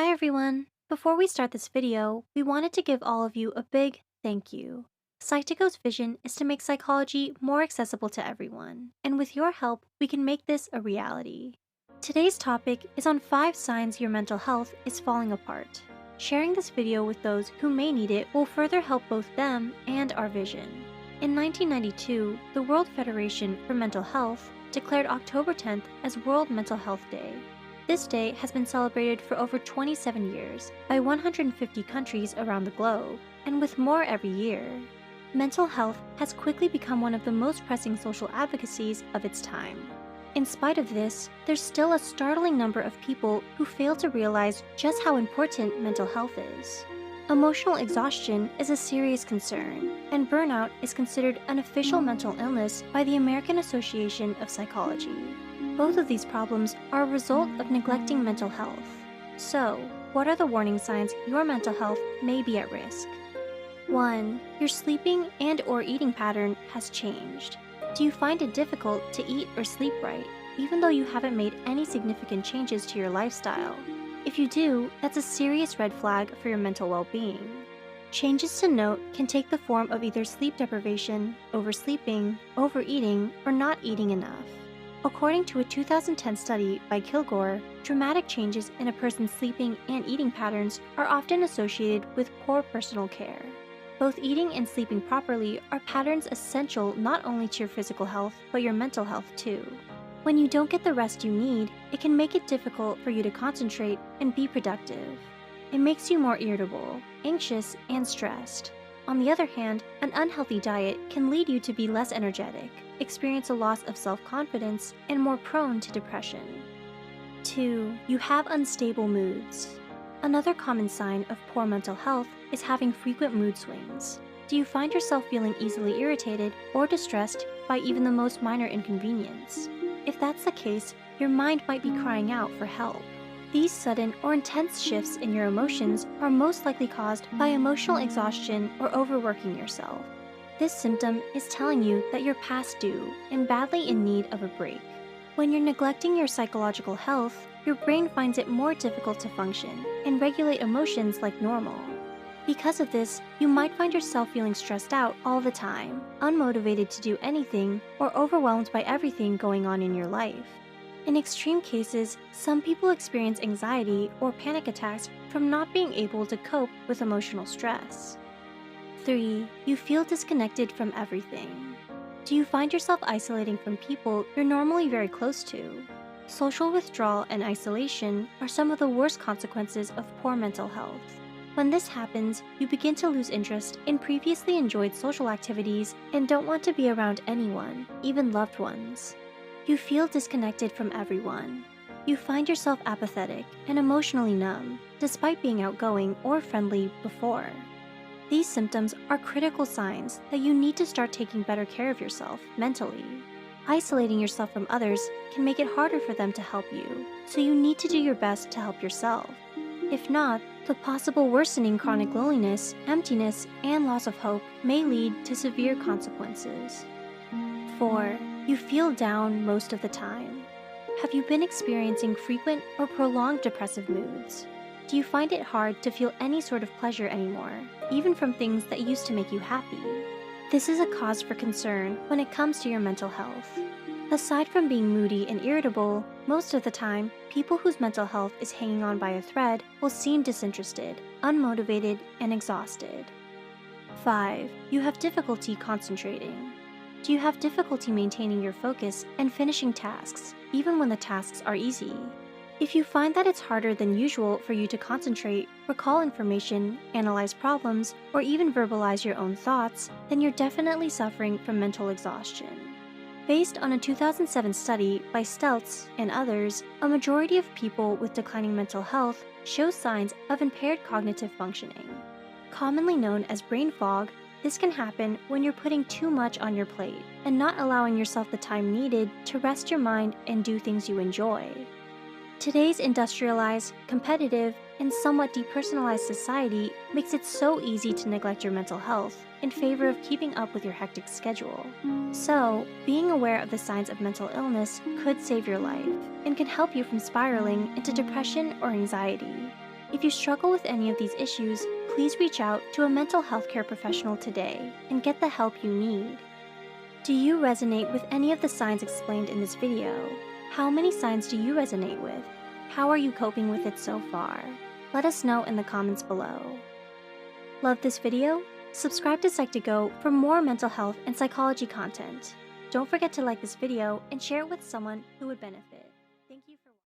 Hi everyone! Before we start this video, we wanted to give all of you a big thank you. Psychico's vision is to make psychology more accessible to everyone, and with your help, we can make this a reality. Today's topic is on 5 signs your mental health is falling apart. Sharing this video with those who may need it will further help both them and our vision. In 1992, the World Federation for Mental Health declared October 10th as World Mental Health Day. This day has been celebrated for over 27 years by 150 countries around the globe, and with more every year. Mental health has quickly become one of the most pressing social advocacies of its time. In spite of this, there's still a startling number of people who fail to realize just how important mental health is. Emotional exhaustion is a serious concern, and burnout is considered an official mental illness by the American Association of Psychology. Both of these problems are a result of neglecting mental health. So, what are the warning signs your mental health may be at risk? 1. Your sleeping and/or eating pattern has changed. Do you find it difficult to eat or sleep right, even though you haven't made any significant changes to your lifestyle? If you do, that's a serious red flag for your mental well-being. Changes to note can take the form of either sleep deprivation, oversleeping, overeating, or not eating enough. According to a 2010 study by Kilgore, dramatic changes in a person's sleeping and eating patterns are often associated with poor personal care. Both eating and sleeping properly are patterns essential not only to your physical health, but your mental health too. When you don't get the rest you need, it can make it difficult for you to concentrate and be productive. It makes you more irritable, anxious, and stressed. On the other hand, an unhealthy diet can lead you to be less energetic, experience a loss of self-confidence, and more prone to depression. 2. You have unstable moods. Another common sign of poor mental health is having frequent mood swings. Do you find yourself feeling easily irritated or distressed by even the most minor inconvenience? If that's the case, your mind might be crying out for help. These sudden or intense shifts in your emotions are most likely caused by emotional exhaustion or overworking yourself. This symptom is telling you that you're past due and badly in need of a break. When you're neglecting your psychological health, your brain finds it more difficult to function and regulate emotions like normal. Because of this, you might find yourself feeling stressed out all the time, unmotivated to do anything, or overwhelmed by everything going on in your life. In extreme cases, some people experience anxiety or panic attacks from not being able to cope with emotional stress. 3. You feel disconnected from everything. Do you find yourself isolating from people you're normally very close to? Social withdrawal and isolation are some of the worst consequences of poor mental health. When this happens, you begin to lose interest in previously enjoyed social activities and don't want to be around anyone, even loved ones. You feel disconnected from everyone. You find yourself apathetic and emotionally numb, despite being outgoing or friendly before. These symptoms are critical signs that you need to start taking better care of yourself mentally. Isolating yourself from others can make it harder for them to help you, so you need to do your best to help yourself. If not, the possible worsening chronic loneliness, emptiness, and loss of hope may lead to severe consequences. 4. You feel down most of the time. Have you been experiencing frequent or prolonged depressive moods? Do you find it hard to feel any sort of pleasure anymore, even from things that used to make you happy? This is a cause for concern when it comes to your mental health. Aside from being moody and irritable, most of the time, people whose mental health is hanging on by a thread will seem disinterested, unmotivated, and exhausted. 5. You have difficulty concentrating. Do you have difficulty maintaining your focus and finishing tasks, even when the tasks are easy? If you find that it's harder than usual for you to concentrate, recall information, analyze problems, or even verbalize your own thoughts, then you're definitely suffering from mental exhaustion. Based on a 2007 study by Steltz and others, a majority of people with declining mental health show signs of impaired cognitive functioning. Commonly known as brain fog, this can happen when you're putting too much on your plate and not allowing yourself the time needed to rest your mind and do things you enjoy. Today's industrialized, competitive, and somewhat depersonalized society makes it so easy to neglect your mental health in favor of keeping up with your hectic schedule. So, being aware of the signs of mental illness could save your life and can help you from spiraling into depression or anxiety. If you struggle with any of these issues, please reach out to a mental health care professional today and get the help you need. Do you resonate with any of the signs explained in this video? How many signs do you resonate with? How are you coping with it so far? Let us know in the comments below. Love this video? Subscribe to Psych2Go for more mental health and psychology content. Don't forget to like this video and share it with someone who would benefit.